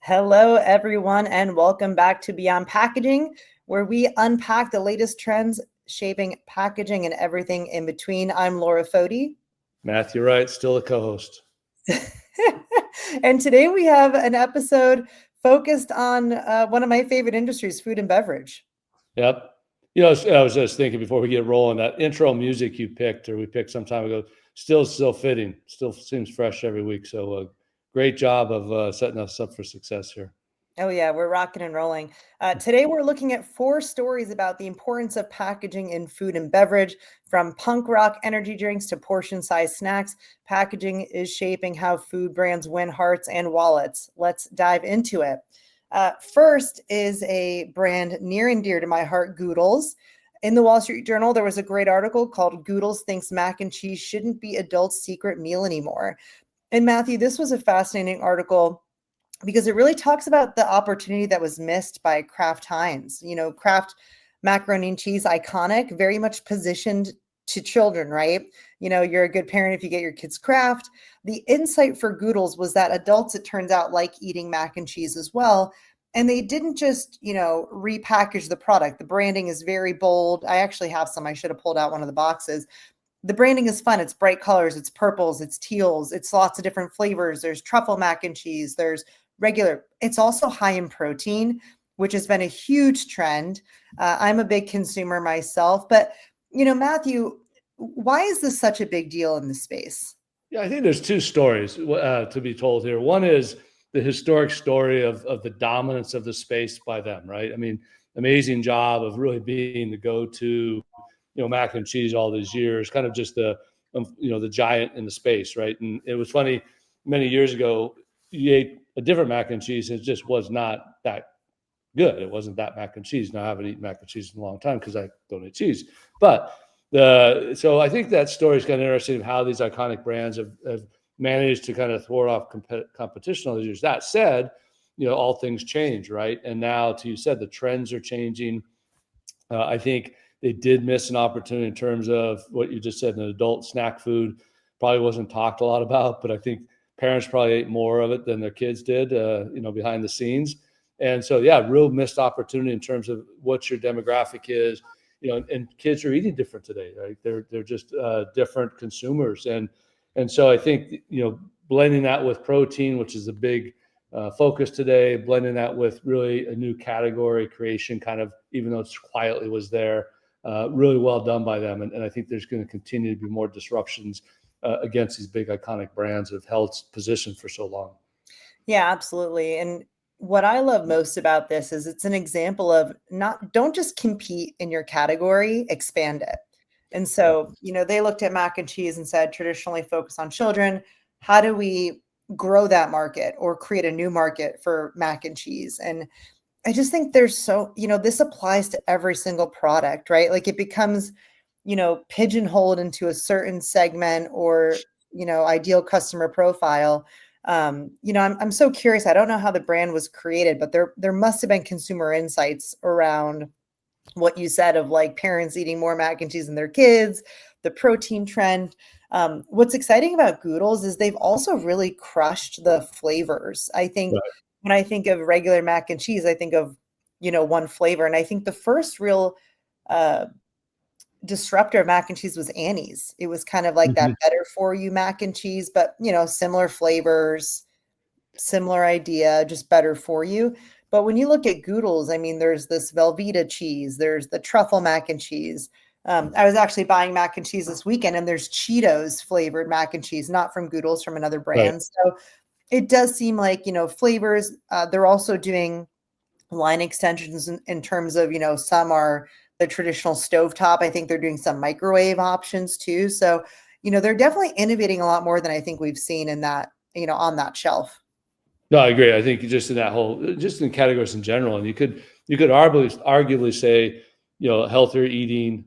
Hello, everyone, and welcome back to Beyond Packaging, where we unpack the latest trends shaping packaging and everything in between. I'm Laura Foti. Matthew Wright, still a co-host. And today we have an episode focused on one of my favorite industries, food and beverage. Yep. I was just thinking before we get rolling, that intro music you picked, or we picked some time ago, still fitting, still seems fresh every week. So great job of setting us up for success here. Oh, yeah, we're rocking and rolling. Today, we're looking at 4 stories about the importance of packaging in food and beverage. From punk rock energy drinks to portion-sized snacks, packaging is shaping how food brands win hearts and wallets. Let's dive into it. First is a brand near and dear to my heart, Goodles. In the Wall Street Journal, there was a great article called "Goodles Thinks Mac and Cheese Shouldn't Be Adults' Secret Meal Anymore." And Matthew, this was a fascinating article because it really talks about the opportunity that was missed by Kraft Heinz. Kraft macaroni and cheese, iconic, very much positioned to children, right? You're a good parent if you get your kids Kraft. The insight for Goodles was that adults, it turns out, like eating mac and cheese as well. And they didn't just, repackage the product. The branding is very bold. I actually have some. I should have pulled out one of the boxes. The branding is fun. It's bright colors. It's purples. It's teals. It's lots of different flavors. There's truffle mac and cheese. There's regular. It's also high in protein, which has been a huge trend. I'm a big consumer myself, but Matthew, why is this such a big deal in this space? Yeah, I think there's 2 stories to be told here. One is the historic story of the dominance of the space by them, right? I mean, amazing job of really being the go-to, mac and cheese all these years, kind of just the giant in the space, right? And it was funny, many years ago, you ate a different mac and cheese, and it just was not that good. It wasn't that mac and cheese. Now I haven't eaten mac and cheese in a long time because I don't eat cheese. But so I think that story is kind of interesting of how these iconic brands have managed to kind of thwart off competition all these years. That said, all things change, right? And now, to you said, the trends are changing. I think they did miss an opportunity in terms of what you just said, an adult snack food probably wasn't talked a lot about, but I think parents probably ate more of it than their kids did, behind the scenes. And so, yeah, real missed opportunity in terms of what your demographic is, and kids are eating different today, right? They're just different consumers. And so I think, blending that with protein, which is a big focus today, blending that with really a new category creation, kind of, even though it's quietly was there, really well done by them. And I think there's going to continue to be more disruptions against these big iconic brands that have held position for so long. Yeah, absolutely. And what I love most about this is it's an example of don't just compete in your category, expand it. And so, they looked at mac and cheese and said, traditionally focus on children. How do we grow that market or create a new market for mac and cheese? And I just think this applies to every single product, right? Like it becomes, pigeonholed into a certain segment or, ideal customer profile. I'm so curious. I don't know how the brand was created, but there must have been consumer insights around what you said of like parents eating more mac and cheese than their kids, the protein trend. What's exciting about Goodles is they've also really crushed the flavors. I think Right. when I think of regular mac and cheese, I think of, one flavor. And I think the first real disruptor of mac and cheese was Annie's. It was kind of like that Mhm. better for you mac and cheese, but similar flavors, similar idea, just better for you. But when you look at Goodles, I mean, there's this Velveeta cheese, there's the truffle mac and cheese. I was actually buying mac and cheese this weekend, and there's Cheetos flavored mac and cheese, not from Goodles, from another Right. brand. So it does seem like, flavors. They're also doing line extensions in terms of, some are the traditional stovetop. I think they're doing some microwave options too. So, they're definitely innovating a lot more than I think we've seen in that, on that shelf. No, I agree. I think just in that whole, just in categories in general, and you could arguably say, healthier eating,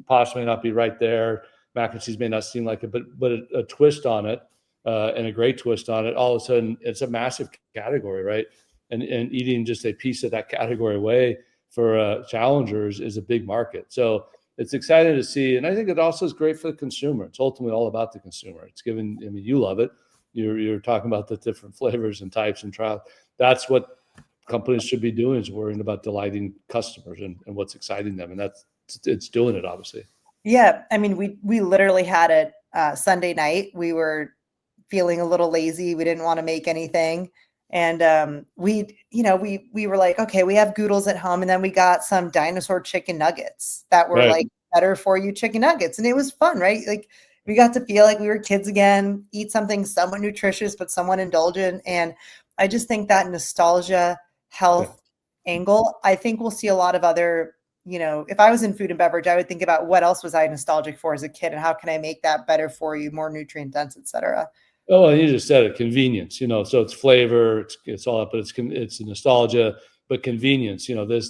possibly not be right there. Mac and cheese may not seem like it, but a twist on it, and a great twist on it. All of a sudden, it's a massive category, right? And eating just a piece of that category away for challengers is a big market. So it's exciting to see, and I think it also is great for the consumer. It's ultimately all about the consumer. It's given. I mean, you love it. You're talking about the different flavors and types and trial. that's what companies should be doing, is worrying about delighting customers and what's exciting them. And it's doing it, obviously. Yeah. I mean, we literally had it Sunday night. We were feeling a little lazy. We didn't want to make anything. And we were like, okay, we have Goodles at home. And then we got some dinosaur chicken nuggets that were Right. like better for you chicken nuggets. And it was fun, right? Like we got to feel like we were kids again, eat something somewhat nutritious, but somewhat indulgent. And I just think that nostalgia, health angle, I think we'll see a lot of other, if I was in food and beverage, I would think about what else was I nostalgic for as a kid and how can I make that better for you, more nutrient dense, et cetera. Oh, and you just said it, convenience, so it's flavor, it's all that, but it's nostalgia, but convenience,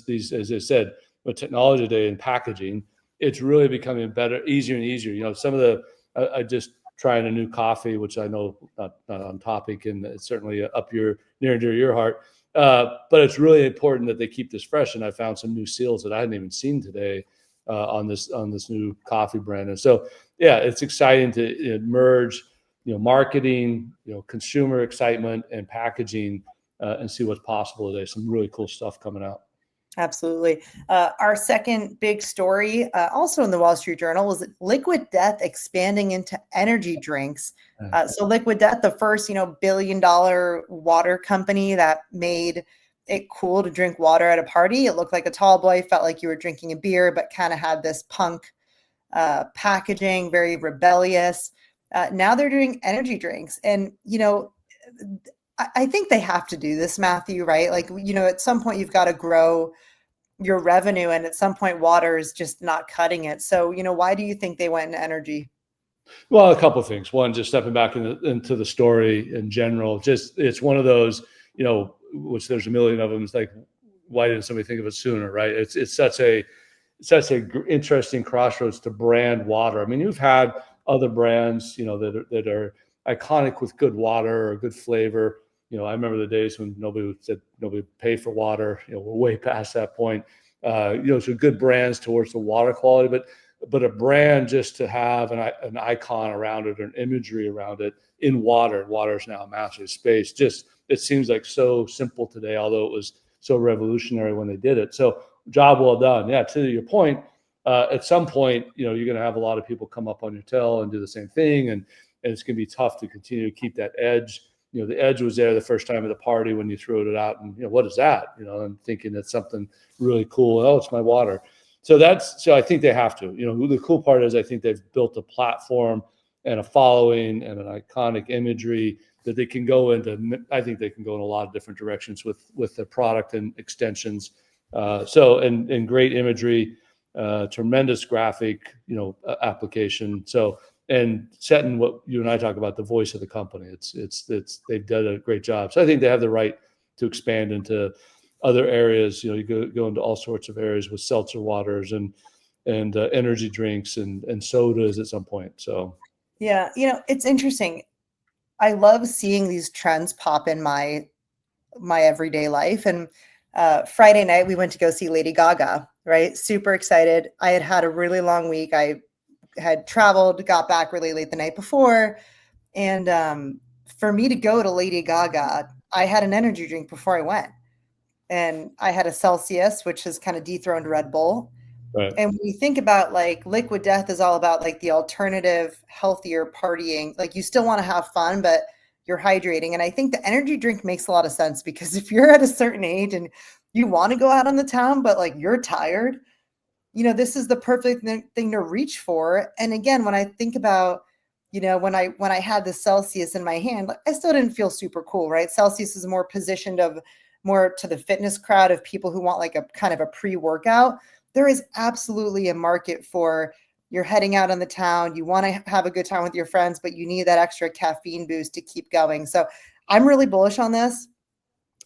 these, as I said, with technology today and packaging, it's really becoming better, easier and easier. Some of I just trying a new coffee, which I know not on topic, and it's certainly near and dear your heart. But it's really important that they keep this fresh. And I found some new seals that I hadn't even seen today on this new coffee brand. And so, yeah, it's exciting to merge, marketing, consumer excitement and packaging, and see what's possible today. Some really cool stuff coming out. Absolutely. Our second big story, also in the Wall Street Journal, was Liquid Death expanding into energy drinks. So Liquid Death, the first, billion-dollar water company that made it cool to drink water at a party. It looked like a tall boy, felt like you were drinking a beer, but kind of had this punk packaging, very rebellious. Now they're doing energy drinks. And, I think they have to do this, Matthew, right? Like, at some point you've got to grow your revenue, and at some point water is just not cutting it. So, why do you think they went into energy? Well, a couple of things. One, just stepping back into the story in general, just it's one of those, which there's a million of them. It's like, why didn't somebody think of it sooner, right? It's such a interesting crossroads to brand water. I mean, you've had other brands, that are iconic with good water or good flavor. I remember the days when nobody would pay for water. We're way past that point. So good brands towards the water quality, but a brand just to have an icon around it or an imagery around it in water. Water is now a massive space. Just, it seems like so simple today, although it was so revolutionary when they did it. So job well done. Yeah, to your point, at some point, you're going to have a lot of people come up on your tail and do the same thing. And it's going to be tough to continue to keep that edge. The edge was there the first time at the party when you threw it out, and what is that? I'm thinking it's something really cool. Oh, it's my water. So I think they have to. The cool part is I think they've built a platform and a following and an iconic imagery that they can go into. I think they can go in a lot of different directions with their product and extensions. And great imagery, tremendous graphic, application. So. And setting what you and I talk about, the voice of the company, they've done a great job. So I think they have the right to expand into other areas. You go into all sorts of areas with seltzer waters and energy drinks and sodas at some point. So yeah, it's interesting. I love seeing these trends pop in my everyday life. And Friday night we went to go see Lady Gaga. Right, super excited. I had a really long week. I had traveled, got back really late the night before. And for me to go to Lady Gaga, I had an energy drink before I went. And I had a Celsius, which has kind of dethroned Red Bull. right. And when you think about like Liquid Death is all about like the alternative, healthier partying. Like you still want to have fun, but you're hydrating. And I think the energy drink makes a lot of sense because if you're at a certain age and you want to go out on the town, but like you're tired, this is the perfect thing to reach for. And again, when I think about, when I had the Celsius in my hand, I still didn't feel super cool, right? Celsius is more positioned more to the fitness crowd of people who want like a kind of a pre-workout. There is absolutely a market for you're heading out on the town. You want to have a good time with your friends, but you need that extra caffeine boost to keep going. So I'm really bullish on this.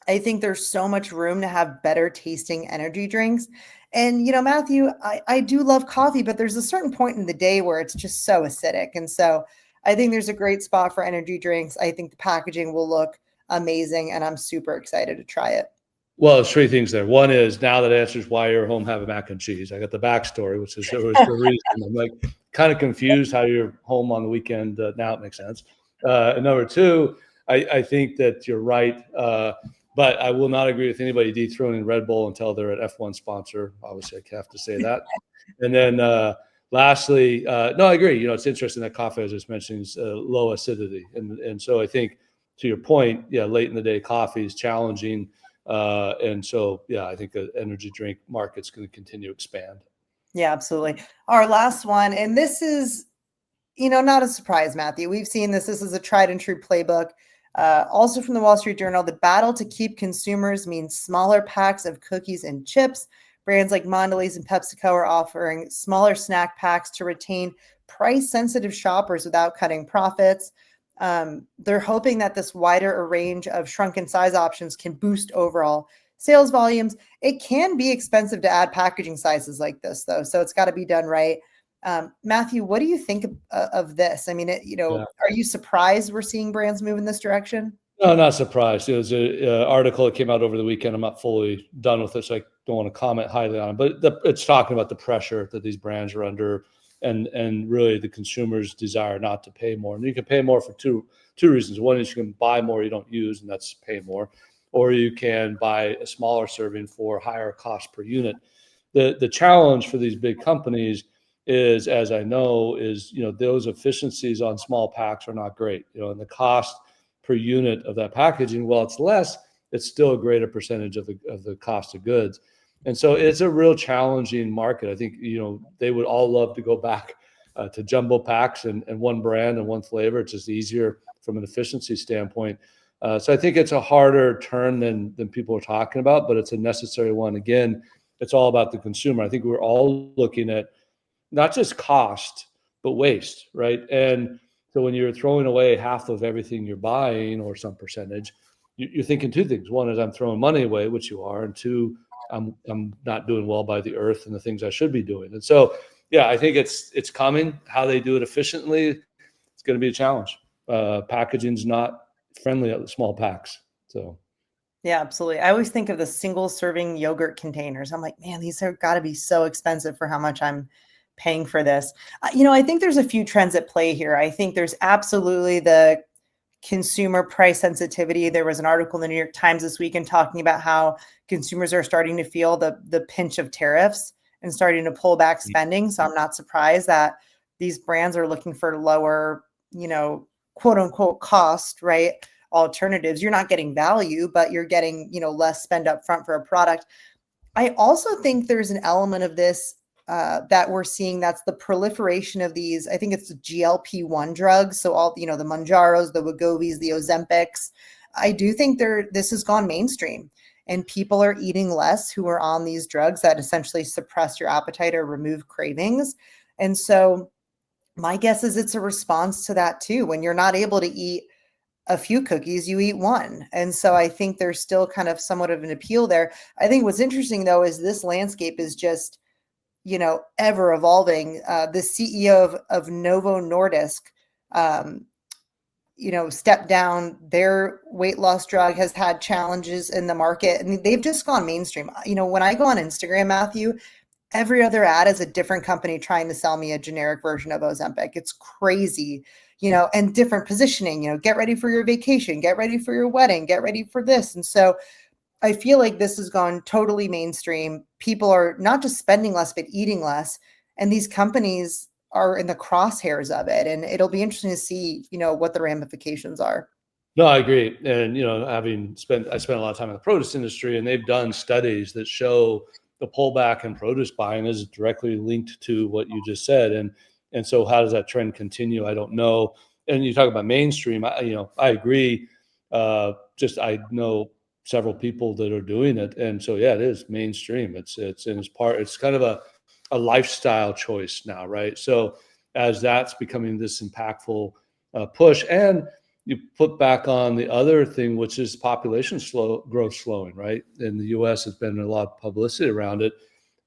I think there's so much room to have better tasting energy drinks. And, Matthew, I do love coffee, but there's a certain point in the day where it's just so acidic. And so I think there's a great spot for energy drinks. I think the packaging will look amazing, and I'm super excited to try it. Well, there's three things there. One is now that answers why you're home having mac and cheese. I got the backstory, which is the reason. I'm like kind of confused how you're home on the weekend. Now it makes sense. And number two, I think that you're right. But I will not agree with anybody dethroning Red Bull until they're an F1 sponsor. Obviously, I have to say that. And then lastly, no, I agree. It's interesting that coffee, as I was mentioning, is low acidity. And so I think, to your point, late in the day coffee is challenging. And so, I think the energy drink market's going to continue to expand. Yeah, absolutely. Our last one, and this is, not a surprise, Matthew. We've seen this. This is a tried and true playbook. Also from the Wall Street Journal, the battle to keep consumers means smaller packs of cookies and chips. Brands like Mondelez and PepsiCo are offering smaller snack packs to retain price-sensitive shoppers without cutting profits. They're hoping that this wider range of shrunken size options can boost overall sales volumes. It can be expensive to add packaging sizes like this, though, so it's got to be done right. Matthew, what do you think of this? I mean, Are you surprised we're seeing brands move in this direction? No, not surprised. It was an article that came out over the weekend. I'm not fully done with it, so I don't want to comment highly on it. But it's talking about the pressure that these brands are under, and really the consumer's desire not to pay more. And you can pay more for two reasons. One is you can buy more you don't use, and that's pay more, or you can buy a smaller serving for higher cost per unit. The challenge for these big companies is, as I know, is those efficiencies on small packs are not great. And the cost per unit of that packaging, while it's less, it's still a greater percentage of the cost of goods. And so it's a real challenging market. I think they would all love to go back to jumbo packs and one brand and one flavor. It's just easier from an efficiency standpoint. So I think it's a harder turn than people are talking about, but it's a necessary one. Again, it's all about the consumer. I think we're all looking at not just cost, but waste, right? And so when you're throwing away half of everything you're buying or some percentage, you're thinking two things. One is I'm throwing money away, which you are, and two, I'm not doing well by the earth and the things I should be doing. And so, I think it's coming. How they do it efficiently, it's going to be a challenge. Packaging's not friendly at the small packs. So. Yeah, absolutely. I always think of the single serving yogurt containers. I'm like, man, these have got to be so expensive for how much I'm paying for this. I think there's a few trends at play here. I think there's absolutely the consumer price sensitivity. There was an article in the New York Times this weekend talking about how consumers are starting to feel the pinch of tariffs and starting to pull back spending. So I'm not surprised that these brands are looking for lower, quote unquote cost, right? Alternatives. You're not getting value, but you're getting, less spend up front for a product. I also think there's an element of this that we're seeing, that's the proliferation of these, I think it's GLP-1 drugs. So all, the Mounjaros, the Wegovy's, the Ozempics. I do think this has gone mainstream, and people are eating less who are on these drugs that essentially suppress your appetite or remove cravings. And so my guess is it's a response to that too. When you're not able to eat a few cookies, you eat one. And so I think there's still kind of somewhat of an appeal there. I think what's interesting though, is this landscape is just, ever evolving. The CEO of Novo Nordisk, stepped down. Their weight loss drug has had challenges in the market, and they've just gone mainstream. When I go on Instagram, Matthew, every other ad is a different company trying to sell me a generic version of Ozempic. It's crazy, and different positioning, get ready for your vacation, get ready for your wedding, get ready for this. And so I feel like this has gone totally mainstream. People are not just spending less, but eating less. And these companies are in the crosshairs of it. And it'll be interesting to see, what the ramifications are. No, I agree. And, I spent a lot of time in the produce industry, and they've done studies that show the pullback in produce buying is directly linked to what you just said. And so how does that trend continue? I don't know. And you talk about mainstream, I agree. I know several people that are doing it. And so, it is mainstream. It's kind of a lifestyle choice now, right? So as that's becoming this impactful push, and you put back on the other thing, which is population growth slowing, right? In the US, has been a lot of publicity around it,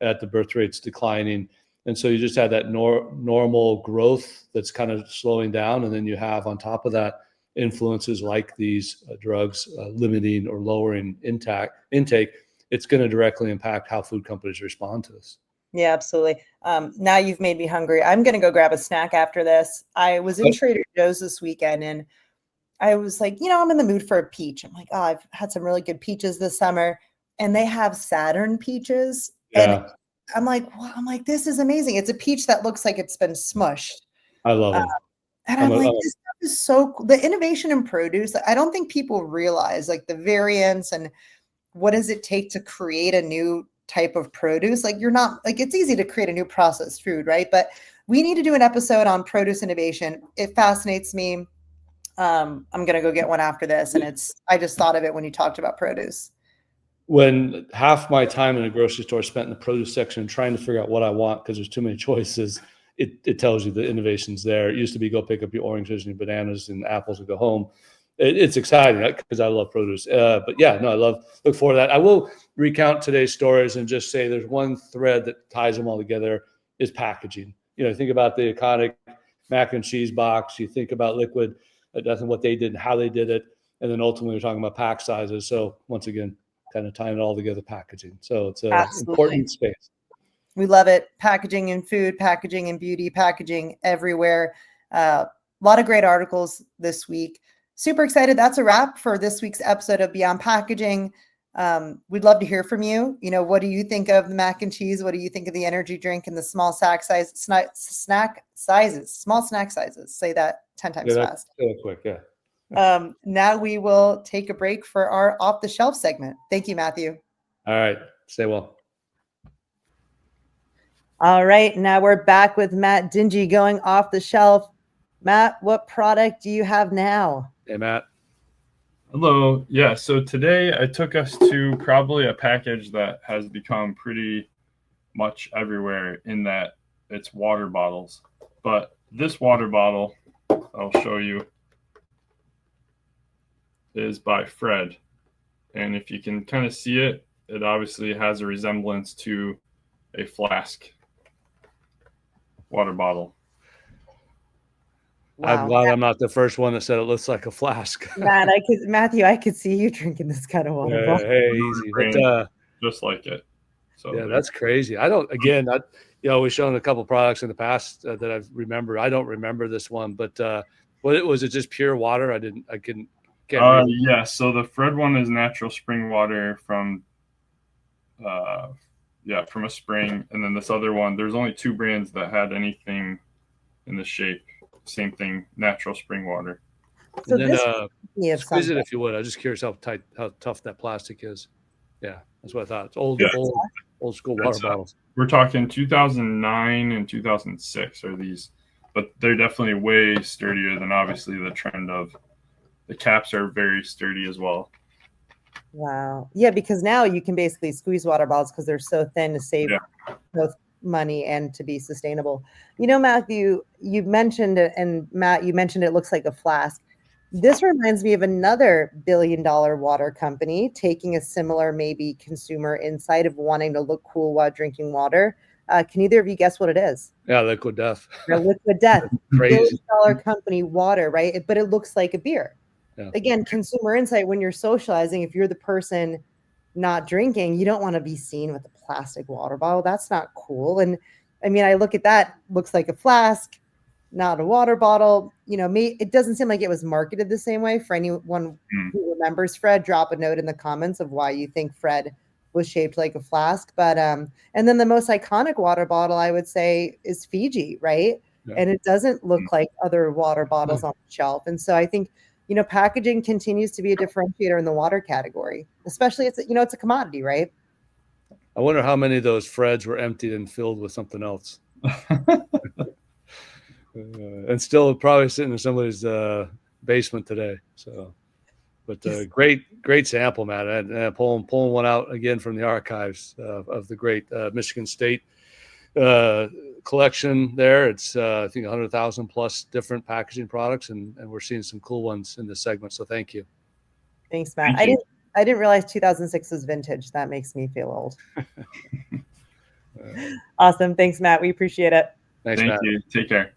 at the birth rates declining. And so you just had that normal growth that's kind of slowing down. And then you have on top of that influences like these drugs limiting or lowering intake. It's going to directly impact how food companies respond to this. Yeah, absolutely. Now you've made me hungry. I'm going to go grab a snack after this. I was in Trader Joe's this weekend, and I was like, I'm in the mood for a peach. I'm like, oh, I've had some really good peaches this summer, and they have Saturn peaches. And Yeah, I'm like, well, this is amazing. It's a peach that looks like it's been smushed. I love Uh, them. and I'm I'm a, like, I'm a this stuff is so cool. The innovation in produce, I don't think people realize like the variance and what does it take to create a new type of produce. Like you're not like, it's easy to create a new processed food, right? But we need to do an episode on produce innovation. It fascinates me. I'm gonna go get one after this, and I just thought of it when you talked about produce. when half my time in a grocery store spent in the produce section trying to figure out what I want because there's too many choices, it tells you the innovation's there. It used to be go pick up your oranges and your bananas and apples and go home. It's exciting because I love produce. But yeah, no, look forward to that. I will recount today's stories and just say there's one thread that ties them all together is packaging. Think about the iconic mac and cheese box. You think about Liquid, that's what they did and how they did it. And then ultimately we're talking about pack sizes. So once again, kind of tying it all together, packaging. So it's an important space. We love it. Packaging in food, packaging in beauty, packaging everywhere. A lot of great articles this week. Super excited. That's a wrap for this week's episode of Beyond Packaging. We'd love to hear from you. What do you think of the mac and cheese? What do you think of the energy drink and the small snack sizes? Small snack sizes. Say that 10 times fast. Quick, yeah. Now we will take a break for our off the shelf segment. Thank you, Matthew. All right. Stay well. All right. Now we're back with Matt Dingy going off the shelf. Matt, what product do you have now? Hey, Matt. Hello. Yeah. So today I took us to probably a package that has become pretty much everywhere in that it's water bottles. But this water bottle, I'll show you, is by Fred. And if you can kind of see it, it obviously has a resemblance to a flask water bottle. Wow. I'm glad I'm not the first one that said it looks like a flask. Matthew, I could see you drinking this kind of water bottle. Hey, easy. But, just like it. So yeah, that's crazy. We've shown a couple products in the past that I remember. I don't remember this one, but what was it? Just pure water? Can't yeah. So the Fred one is natural spring water from a spring, and then this other one, there's only 2 brands that had anything in the shape. Same thing, natural spring water. So and then squeeze it if you would. I'm just curious how tough that plastic is. Yeah, that's what I thought. It's old school water bottles. We're talking 2009 and 2006 are these, but they're definitely way sturdier than obviously the trend of the caps are very sturdy as well. Wow. Yeah, because now you can basically squeeze water bottles because they're so thin to save both money and to be sustainable. Matthew, you mentioned it, and Matt, you mentioned it looks like a flask. This reminds me of another billion-dollar water company taking a similar maybe consumer insight of wanting to look cool while drinking water. Can either of you guess what it is? Yeah, Liquid Death. Liquid Death. Billion-dollar company water, right? But it looks like a beer. Yeah. Again, consumer insight, when you're socializing, if you're the person not drinking, you don't want to be seen with a plastic water bottle. That's not cool. And I look at that, looks like a flask, not a water bottle. It doesn't seem like it was marketed the same way. For anyone who remembers Fred, drop a note in the comments of why you think Fred was shaped like a flask. But and then the most iconic water bottle I would say is Fiji, right? Yeah. And it doesn't look like other water bottles on the shelf. And so I think packaging continues to be a differentiator in the water category, especially it's a commodity, right? I wonder how many of those Freds were emptied and filled with something else. And still probably sitting in somebody's basement today. So, but great sample, Matt. And pulling one out again from the archives of the great Michigan State collection there. It's I think 100,000 plus different packaging products, and we're seeing some cool ones in this segment. So thank you. Thanks, Matt. I didn't realize 2006 was vintage. That makes me feel old. Awesome. Thanks, Matt. We appreciate it. Thanks, Matt. Thank you. Take care.